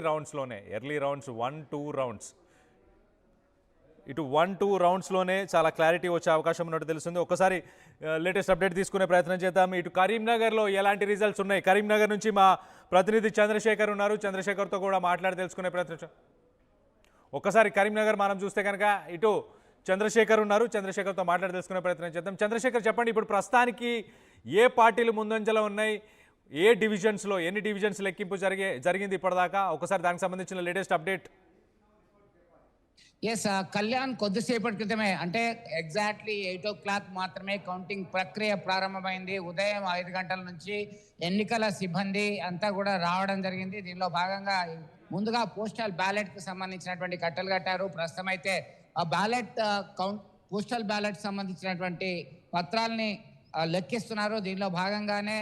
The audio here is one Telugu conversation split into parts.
రౌండ్స్లోనే ఎర్లీ రౌండ్స్ 1-2 రౌండ్స్ ఇటు 1-2 రౌండ్స్లోనే చాలా క్లారిటీ వచ్చే అవకాశం ఉన్నట్టు తెలుస్తుంది. ఒకసారి లేటెస్ట్ అప్డేట్ తీసుకునే ప్రయత్నం చేద్దాం. ఇటు కరీంనగర్లో ఎలాంటి రిజల్ట్స్ ఉన్నాయి, కరీంనగర్ నుంచి మా ప్రతినిధి చంద్రశేఖర్ ఉన్నారు. చంద్రశేఖర్తో కూడా మాట్లాడి తెలుసుకునే ప్రయత్నం. ఒక్కసారి కరీంనగర్ మనం చూస్తే కనుక ఇటు చంద్రశేఖర్ ఉన్నారు. చంద్రశేఖర్తో మాట్లాడి తెలుసుకునే ప్రయత్నం చేద్దాం. చంద్రశేఖర్ చెప్పండి, ఇప్పుడు ప్రస్తుతానికి ఏ పార్టీలు ముందంజలో ఉన్నాయి, ఏ డివిజన్స్లో ఎన్ని డివిజన్స్ లెక్కింపు జరిగింది ఇప్పటిదాకా, ఒకసారి దానికి సంబంధించిన లేటెస్ట్ అప్డేట్. ఎస్ కళ్యాణ్, కొద్దిసేపటి క్రితమే అంటే ఎగ్జాక్ట్లీ 8 o'clock మాత్రమే కౌంటింగ్ ప్రక్రియ ప్రారంభమైంది. ఉదయం 5 గంటల నుంచి ఎన్నికల సిబ్బంది అంతా కూడా రావడం జరిగింది. దీనిలో భాగంగా ముందుగా పోస్టల్ బ్యాలెట్కి సంబంధించినటువంటి కట్టలు కట్టారు. ప్రస్తుతం అయితే ఆ బ్యాలెట్ పోస్టల్ బ్యాలెట్ సంబంధించినటువంటి పత్రాలని లెక్కిస్తున్నారు. దీనిలో భాగంగానే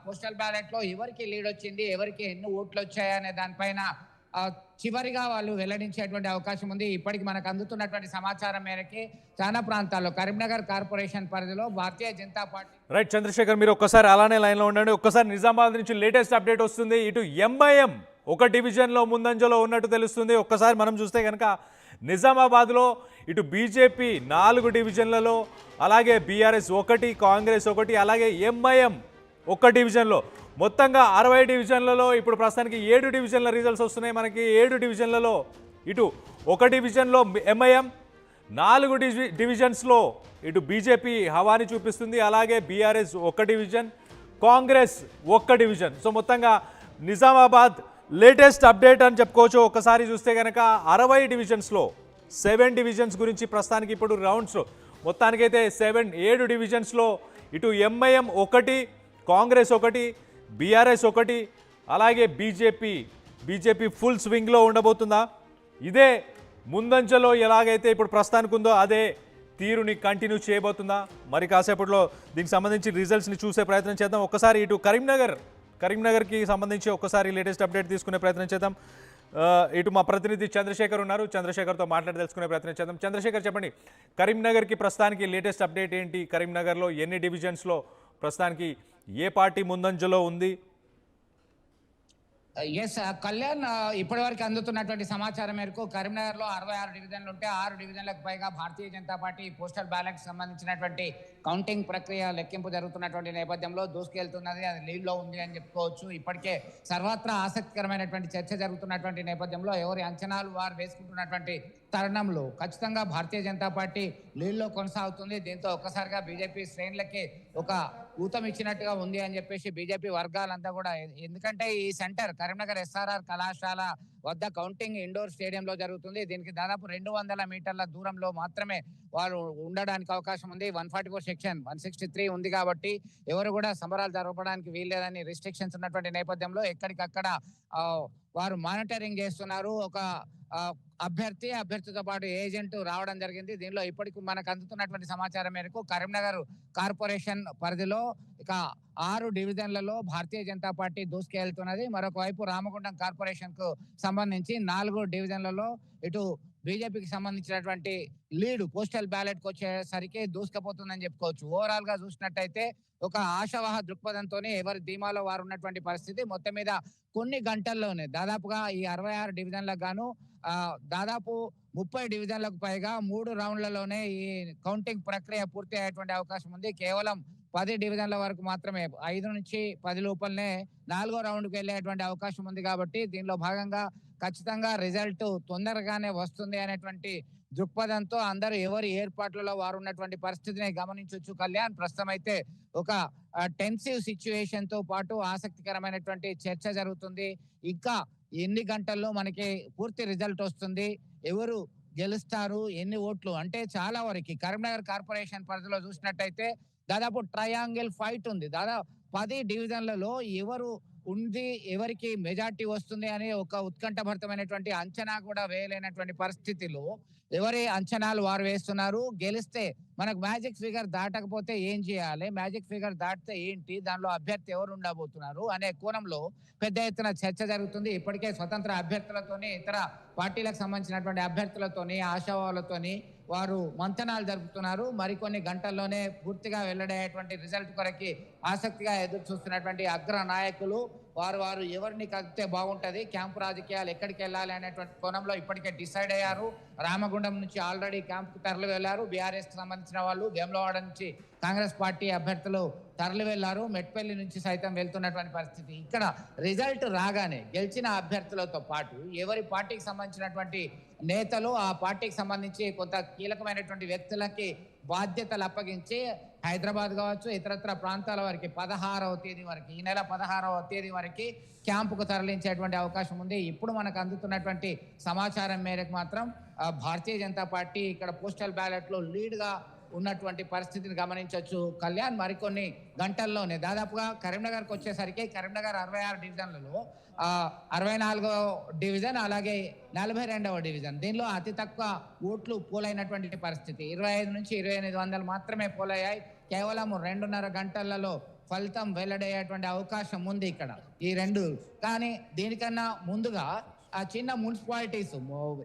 పోస్టల్ బ్యాలెట్లో ఎవరికి లీడ్ వచ్చింది, ఎవరికి ఎన్ని ఓట్లు వచ్చాయనే దానిపైన చివరిగా వాళ్ళు వెల్లడించేటువంటి అవకాశం ఉంది. ఇప్పటికి మనకు అందుతున్నటువంటి సమాచారం మేరకి చాలా ప్రాంతాల్లో కరీంనగర్ కార్పొరేషన్ పరిధిలో భారతీయ జనతా పార్టీ. రైట్ చంద్రశేఖర్, మీరు ఒక్కసారి అలానే లైన్లో ఉండండి. ఒక్కసారి నిజామాబాద్ నుంచి లేటెస్ట్ అప్డేట్ వస్తుంది. ఇటు ఎంఐఎం ఒక డివిజన్లో ముందంజలో ఉన్నట్టు తెలుస్తుంది. ఒక్కసారి మనం చూస్తే కనుక నిజామాబాద్లో ఇటు బీజేపీ 4 డివిజన్లలో, అలాగే బీఆర్ఎస్ 1, కాంగ్రెస్ 1, అలాగే ఎంఐఎం 1 డివిజన్లో, మొత్తంగా 60 డివిజన్లలో ఇప్పుడు ప్రస్తుతానికి 7 డివిజన్ల రిజల్ట్స్ వస్తున్నాయి మనకి. 7 డివిజన్లలో ఇటు 1 డివిజన్లో ఎంఐఎం, 4 డివిజన్స్లో ఇటు బీజేపీ హవాని చూపిస్తుంది, అలాగే BRS 1 division, Congress 1 division. So మొత్తంగా నిజామాబాద్ లేటెస్ట్ అప్డేట్ అని చెప్పుకోవచ్చు. ఒకసారి చూస్తే కనుక 60 డివిజన్స్లో 7 డివిజన్స్ గురించి ప్రస్తుతానికి ఇప్పుడు రౌండ్స్ మొత్తానికైతే 7 డివిజన్స్లో ఇటు ఎంఐఎం 1, కాంగ్రెస్ 1, బీఆర్ఎస్ 1, అలాగే బీజేపీ ఫుల్ స్వింగ్లో ఉండబోతుందా, ఇదే ముందంజలో ఎలాగైతే ఇప్పుడు ప్రస్తుతానికి ఉందో అదే తీరుని కంటిన్యూ చేయబోతుందా? మరి కాసేపట్లో దీనికి సంబంధించి రిజల్ట్స్ని చూసే ప్రయత్నం చేద్దాం. ఒక్కసారి ఇటు కరీంనగర్కి సంబంధించి ఒక్కసారి లేటెస్ట్ అప్డేట్ తీసుకునే ప్రయత్నం చేద్దాం. ఇటు మా ప్రతినిధి చంద్రశేఖర్ ఉన్నారు. చంద్రశేఖర్తో మాట్లాడి తెలుసుకునే ప్రయత్నం చేద్దాం. చంద్రశేఖర్ చెప్పండి, కరీంనగర్కి ప్రస్తుతానికి లేటెస్ట్ అప్డేట్ ఏంటి? కరీంనగర్లో ఎన్ని డివిజన్స్లో ప్రస్తుతానికి ఏ పార్టీ ముందంజలో ఉంది? ఎస్ కళ్యాణ్, ఇప్పటివరకు అందుతున్నటువంటి సమాచారం మేరకు కరీంనగర్లో 66 డివిజన్లు ఉంటే 6 డివిజన్లకు పైగా Bharatiya Janata party postal ballot సంబంధించినటువంటి కౌంటింగ్ ప్రక్రియ లెక్కింపు జరుగుతున్నటువంటి నేపథ్యంలో దూసుకెళ్తున్నది. అది లీడ్లో ఉంది అని చెప్పుకోవచ్చు. ఇప్పటికే సర్వత్రా ఆసక్తికరమైనటువంటి చర్చ జరుగుతున్నటువంటి నేపథ్యంలో ఎవరి అంచనాలు వారు వేసుకుంటున్నటువంటి తరుణంలో ఖచ్చితంగా భారతీయ జనతా పార్టీ లీడ్లో కొనసాగుతుంది. దీంతో ఒక్కసారిగా బీజేపీ శ్రేణులకి ఒక ఊతం ఇచ్చినట్టుగా ఉంది అని చెప్పేసి బీజేపీ వర్గాలంతా కూడా, ఎందుకంటే ఈ సెంటర్ కరీంనగర్ SRR కళాశాల వద్ద కౌంటింగ్ ఇండోర్ స్టేడియంలో జరుగుతుంది. దీనికి దాదాపు 200 మీటర్ల దూరంలో మాత్రమే వారు ఉండడానికి అవకాశం ఉంది. 144 సెక్షన్ 163 ఉంది కాబట్టి ఎవరు కూడా సంబరాలు జరపడానికి వీల్లేదని రిస్ట్రిక్షన్స్ ఉన్నటువంటి నేపథ్యంలో ఎక్కడికక్కడ వారు మానిటరింగ్ చేస్తున్నారు. ఒక అభ్యర్థితో పాటు ఏజెంట్ రావడం జరిగింది. దీనిలో ఇప్పటికి మనకు అందుతున్నటువంటి సమాచారం మేరకు కరీంనగర్ కార్పొరేషన్ పరిధిలో ఇక 6 డివిజన్లలో భారతీయ జనతా పార్టీ దూసుకెళ్తున్నది. మరొక వైపు రామగుండం కార్పొరేషన్ కు సంబంధించి 4 డివిజన్లలో ఇటు బీజేపీకి సంబంధించినటువంటి లీడ్ పోస్టల్ బ్యాలెట్ కు వచ్చేసరికి దూసుకుపోతుందని చెప్పుకోవచ్చు. ఓవరాల్ గా చూసినట్టయితే ఒక ఆశావాహ దృక్పథంతో ఎవరి ధీమాలో వారు ఉన్నటువంటి పరిస్థితి. మొత్తం మీద కొన్ని గంటల్లోనే దాదాపుగా ఈ 66 డివిజన్లకు గాను దాదాపు 30 డివిజన్లకు పైగా 3 రౌండ్లలోనే ఈ కౌంటింగ్ ప్రక్రియ పూర్తి అయ్యేటువంటి అవకాశం ఉంది. కేవలం 10 డివిజన్ల వరకు మాత్రమే 5 నుంచి 10 లోపలనే 4వ రౌండ్కి వెళ్ళేటువంటి అవకాశం ఉంది. కాబట్టి దీనిలో భాగంగా ఖచ్చితంగా రిజల్ట్ తొందరగానే వస్తుంది అనేటువంటి దృక్పథంతో అందరూ ఎవరి ఏర్పాట్లలో వారు ఉన్నటువంటి పరిస్థితిని గమనించవచ్చు. కళ్యాణ్, ప్రస్తుతం అయితే ఒక టెన్సివ్ సిచ్యువేషన్ తో పాటు ఆసక్తికరమైనటువంటి చర్చ జరుగుతుంది. ఇంకా ఎన్ని గంటల్లో మనకి పూర్తి రిజల్ట్ వస్తుంది, ఎవరు గెలుస్తారు, ఎన్ని ఓట్లు అంటే చాలా వరకు కరీంనగర్ కార్పొరేషన్ పరిధిలో చూసినట్టయితే దాదాపు ట్రయాంగిల్ ఫైట్ ఉంది. దాదాపు 10 డివిజన్లలో ఎవరు ఉంది, ఎవరికి మెజార్టీ వస్తుంది అనే ఒక ఉత్కంఠభరితమైనటువంటి అంచనా కూడా వేయలేనటువంటి పరిస్థితిలో ఎవరి అంచనాలు వారు వేస్తున్నారు. గెలిస్తే మనకు మ్యాజిక్ ఫిగర్ దాటకపోతే ఏం చేయాలి, మ్యాజిక్ ఫిగర్ దాటితే ఏంటి, దానిలో అభ్యర్థి ఎవరు ఉండబోతున్నారు అనే కోణంలో పెద్ద ఎత్తున చర్చ జరుగుతుంది. ఇప్పటికే స్వతంత్ర అభ్యర్థులతోని, ఇతర పార్టీలకు సంబంధించినటువంటి అభ్యర్థులతోని, ఆశావాలతోని వారు మంతనాలు జరుపుతున్నారు. మరికొన్ని గంటల్లోనే పూర్తిగా వెల్లడయ్యేటువంటి రిజల్ట్ కొరకి ఆసక్తిగా ఎదురు చూస్తున్నటువంటి అగ్ర నాయకులు వారు ఎవరిని కలిపితే బాగుంటది, క్యాంపు రాజకీయాలు ఎక్కడికి వెళ్ళాలి అనేటువంటి కోణంలో ఇప్పటికే డిసైడ్ అయ్యారు. రామగుండం నుంచి ఆల్రెడీ క్యాంపుకు తరలి వెళ్లారు. బీఆర్ఎస్ కి సంబంధించిన వాళ్ళు, వేములవాడ నుంచి కాంగ్రెస్ పార్టీ అభ్యర్థులు తరలి వెళ్లారు. మెట్పల్లి నుంచి సైతం వెళ్తున్నటువంటి పరిస్థితి. ఇక్కడ రిజల్ట్ రాగానే గెలిచిన అభ్యర్థులతో పాటు ఎవరి పార్టీకి సంబంధించినటువంటి నేతలు ఆ పార్టీకి సంబంధించి కొంత కీలకమైనటువంటి వ్యక్తులకి బాధ్యతలు అప్పగించి హైదరాబాద్ కావచ్చు ఇతరత్ర ప్రాంతాల వరకు 16వ తేదీ వరకు, ఈ నెల 16వ తేదీ వరకు క్యాంపుకు తరలించేటువంటి అవకాశం ఉంది. ఇప్పుడు మనకు అందుతున్నటువంటి సమాచారం మేరకు మాత్రం భారతీయ జనతా పార్టీ ఇక్కడ పోస్టల్ బ్యాలెట్లో లీడ్గా ఉన్నటువంటి పరిస్థితిని గమనించవచ్చు. కళ్యాణ్ మరికొన్ని గంటల్లోనే దాదాపుగా కరీంనగర్కి వచ్చేసరికి కరీంనగర్ 66 డివిజన్లలో 64వ డివిజన్ అలాగే 42వ డివిజన్ దీనిలో అతి తక్కువ ఓట్లు పోలైనటువంటి పరిస్థితి. 25 నుంచి 2800 మాత్రమే పోలయ్యాయి. కేవలం 2.5 గంటలలో ఫలితం వెల్లడయ్యేటువంటి అవకాశం ఉంది ఇక్కడ ఈ రెండు. కానీ దీనికన్నా ముందుగా ఆ చిన్న మున్సిపాలిటీస్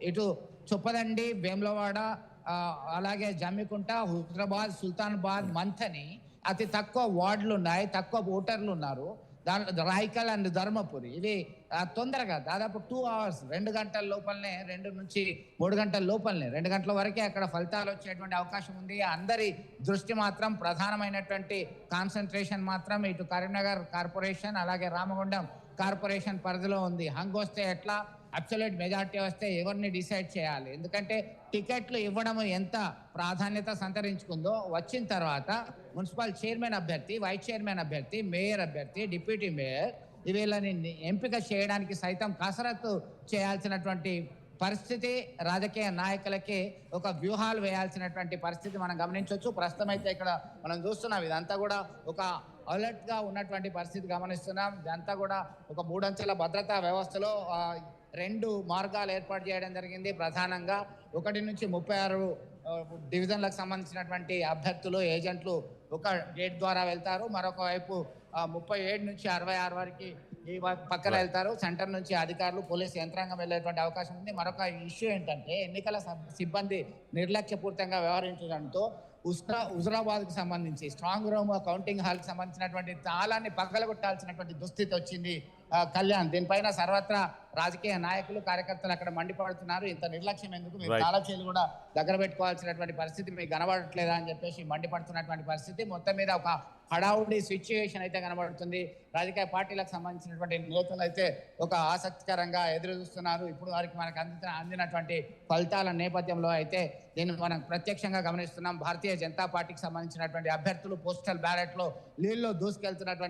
ఇటు చొప్పదండి, వేములవాడ, అలాగే జమ్మికుంట, హుజరాబాద్, సుల్తానాబాద్, మంథని అతి తక్కువ వార్డులు ఉన్నాయి, తక్కువ ఓటర్లు ఉన్నారు. రాయికల్ అండ్ ధర్మపురి ఇవి తొందరగా దాదాపు 2 hours 2 గంటల లోపలనే 2 నుంచి 3 గంటల లోపలనే 2 గంటల వరకే అక్కడ ఫలితాలు వచ్చేటువంటి అవకాశం ఉంది. అందరి దృష్టి మాత్రం ప్రధానమైనటువంటి కాన్సన్ట్రేషన్ మాత్రం ఇటు కరీంనగర్ కార్పొరేషన్ అలాగే రామగుండం కార్పొరేషన్ పరిధిలో ఉంది. హంగ్ వస్తే ఎట్లా, అబ్సల్యూట్ మెజార్టీ వస్తే ఎవరిని డిసైడ్ చేయాలి. ఎందుకంటే టికెట్లు ఇవ్వడం ఎంత ప్రాధాన్యత సంతరించుకుందో వచ్చిన తర్వాత మున్సిపల్ చైర్మన్ అభ్యర్థి, వైస్ చైర్మన్ అభ్యర్థి, మేయర్ అభ్యర్థి, డిప్యూటీ మేయర్ వీళ్ళని ఎంపిక చేయడానికి సైతం కసరత్తు చేయాల్సినటువంటి పరిస్థితి రాజకీయ నాయకులకి ఒక వ్యూహాలు వేయాల్సినటువంటి పరిస్థితి మనం గమనించవచ్చు. ప్రస్తుతం అయితే ఇక్కడ మనం చూస్తున్నాం ఇదంతా కూడా ఒక అలర్ట్ గా ఉన్నటువంటి పరిస్థితి గమనిస్తున్నాం. ఇదంతా కూడా ఒక 3 అంచెల భద్రతా వ్యవస్థలో 2 మార్గాలు ఏర్పాటు చేయడం జరిగింది. ప్రధానంగా 1 నుంచి 36 డివిజన్లకు సంబంధించినటువంటి అభ్యర్థులు, ఏజెంట్లు ఒక గేట్ ద్వారా వెళ్తారు. మరొక వైపు 37 నుంచి 66 వరకు ఈ పక్కన వెళ్తారు. సెంటర్ నుంచి అధికారులు, పోలీసు యంత్రాంగం వెళ్ళేటువంటి అవకాశం ఉంది. మరొక ఇష్యూ ఏంటంటే ఎన్నికల సిబ్బంది నిర్లక్ష్యపూరితంగా వ్యవహరించడంతో హుజరాబాద్ కు సంబంధించి స్ట్రాంగ్ రూమ్ కౌంటింగ్ హాల్ కి సంబంధించినటువంటి తాళాన్ని పగలగొట్టాల్సినటువంటి దుస్థితి వచ్చింది. కళ్యాణ్, దీనిపైన సర్వత్రా రాజకీయ నాయకులు, కార్యకర్తలు అక్కడ మండిపడుతున్నారు. ఇంత నిర్లక్ష్యం ఎందుకు, మీరు తాళచేలు కూడా దగ్గర పెట్టుకోవాల్సినటువంటి పరిస్థితి మీకు కనబడట్లేదా అని చెప్పేసి మండిపడుతున్నటువంటి పరిస్థితి. మొత్తం మీద ఒక హడావుడి సిచ్యువేషన్ అయితే కనబడుతుంది. రాజకీయ పార్టీలకు సంబంధించినటువంటి నేతలు అయితే ఒక ఆసక్తికరంగా ఎదురు చూస్తున్నారు. ఇప్పుడు వారికి మనకు అందినటువంటి ఫలితాల నేపథ్యంలో అయితే దీన్ని మనం ప్రత్యక్షంగా గమనిస్తున్నాం. భారతీయ జనతా పార్టీకి సంబంధించినటువంటి అభ్యర్థులు పోస్టల్ బ్యాలెట్ లో లీడ్లో దూసుకెళ్తున్నటువంటి